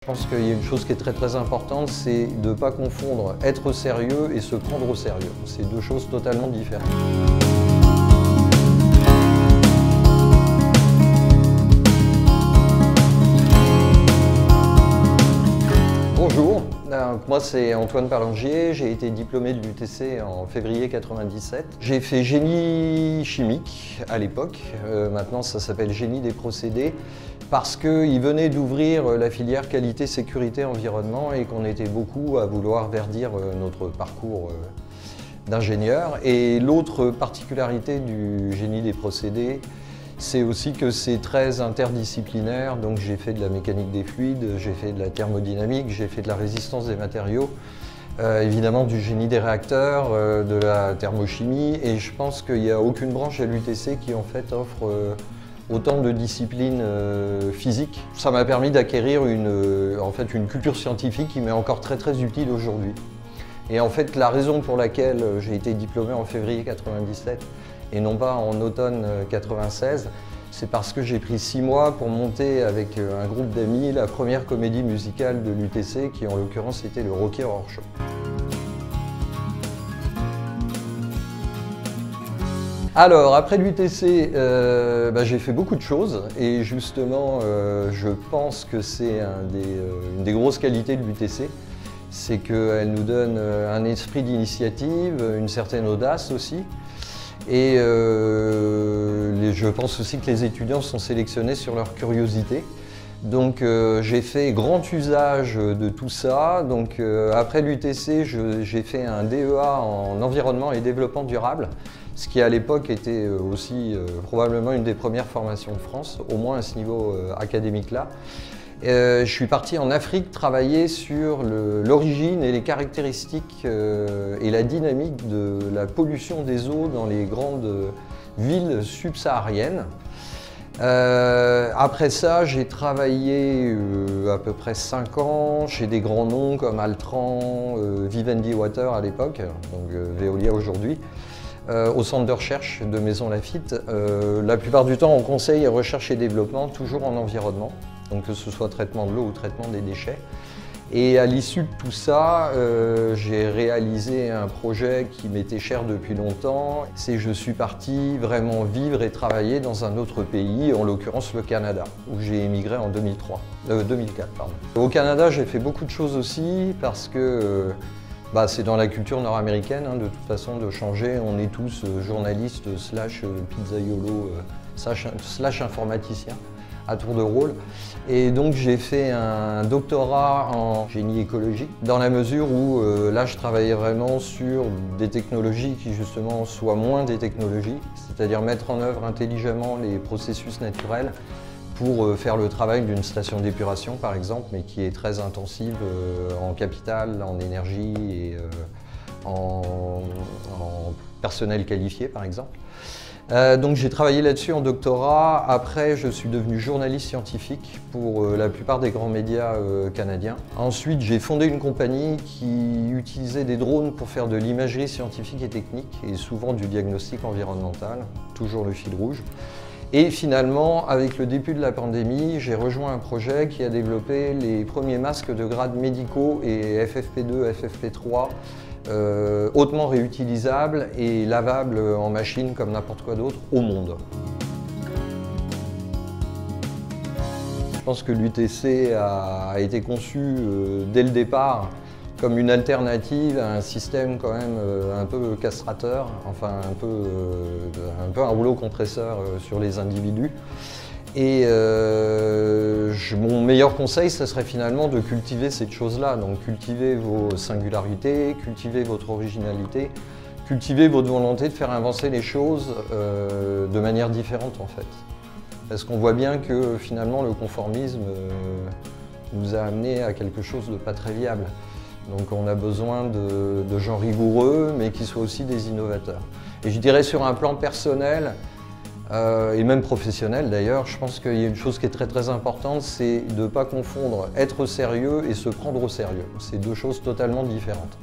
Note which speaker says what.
Speaker 1: Je pense qu'il y a une chose qui est très importante, c'est de ne pas confondre être sérieux et se prendre au sérieux. C'est deux choses totalement différentes. Bonjour, moi c'est Antoine Parlangier, j'ai été diplômé de l'UTC en février 97. J'ai fait génie chimique à l'époque, maintenant ça s'appelle génie des procédés, parce qu'il venait d'ouvrir la filière qualité, sécurité, environnement et qu'on était beaucoup à vouloir verdir notre parcours d'ingénieur. Et l'autre particularité du génie des procédés, c'est aussi que c'est très interdisciplinaire, donc j'ai fait de la mécanique des fluides, j'ai fait de la thermodynamique, j'ai fait de la résistance des matériaux, évidemment du génie des réacteurs, de la thermochimie, et je pense qu'il n'y a aucune branche à l'UTC qui en fait offre autant de disciplines physiques. Ça m'a permis d'acquérir une culture scientifique qui m'est encore très utile aujourd'hui. Et en fait, la raison pour laquelle j'ai été diplômé en février 97 et non pas en automne 96, c'est parce que j'ai pris 6 mois pour monter avec un groupe d'amis la première comédie musicale de l'UTC, qui en l'occurrence était le Rocky Horror Show. Alors, après l'UTC, j'ai fait beaucoup de choses et justement, je pense que c'est une des grosses qualités de l'UTC, c'est qu'elle nous donne un esprit d'initiative, une certaine audace aussi. Et je pense aussi que les étudiants sont sélectionnés sur leur curiosité. Donc j'ai fait grand usage de tout ça. Donc après l'UTC, j'ai fait un DEA en environnement et développement durable, ce qui à l'époque était aussi probablement une des premières formations de France, au moins à ce niveau académique-là. Je suis parti en Afrique travailler sur l'origine et les caractéristiques et la dynamique de la pollution des eaux dans les grandes villes subsahariennes. Après ça, j'ai travaillé à peu près 5 ans chez des grands noms comme Altran, Vivendi Water à l'époque, donc Veolia aujourd'hui, au centre de recherche de Maison Lafitte, la plupart du temps en conseil et recherche et développement, toujours en environnement. Donc que ce soit traitement de l'eau ou traitement des déchets. Et à l'issue de tout ça, j'ai réalisé un projet qui m'était cher depuis longtemps. C'est que je suis parti vraiment vivre et travailler dans un autre pays, en l'occurrence le Canada, où j'ai émigré en 2004. Au Canada, j'ai fait beaucoup de choses aussi parce que c'est dans la culture nord-américaine, de toute façon, de changer. On est tous journalistes slash pizzaiolo slash informaticiens à tour de rôle. Et donc j'ai fait un doctorat en génie écologique, dans la mesure où là je travaillais vraiment sur des technologies qui justement soient moins des technologies, c'est-à-dire mettre en œuvre intelligemment les processus naturels pour faire le travail d'une station d'épuration par exemple, mais qui est très intensive en capital, en énergie et en personnel qualifié par exemple. Donc j'ai travaillé là-dessus en doctorat. Après, je suis devenu journaliste scientifique pour la plupart des grands médias canadiens. Ensuite, j'ai fondé une compagnie qui utilisait des drones pour faire de l'imagerie scientifique et technique et souvent du diagnostic environnemental, toujours le fil rouge. Et finalement, avec le début de la pandémie, j'ai rejoint un projet qui a développé les premiers masques de grade médicaux et FFP2, FFP3, hautement réutilisables et lavables en machine comme n'importe quoi d'autre au monde. Je pense que l'UTC a été conçu dès le départ comme une alternative à un système quand même un peu castrateur, enfin un peu un rouleau compresseur sur les individus. Et mon meilleur conseil, ce serait finalement de cultiver cette chose-là. Donc cultiver vos singularités, cultiver votre originalité, cultiver votre volonté de faire avancer les choses de manière différente en fait. Parce qu'on voit bien que finalement le conformisme nous a amené à quelque chose de pas très viable. Donc on a besoin de gens rigoureux, mais qui soient aussi des innovateurs. Et je dirais sur un plan personnel, et même professionnel d'ailleurs, je pense qu'il y a une chose qui est très importante, c'est de ne pas confondre être sérieux et se prendre au sérieux. C'est deux choses totalement différentes.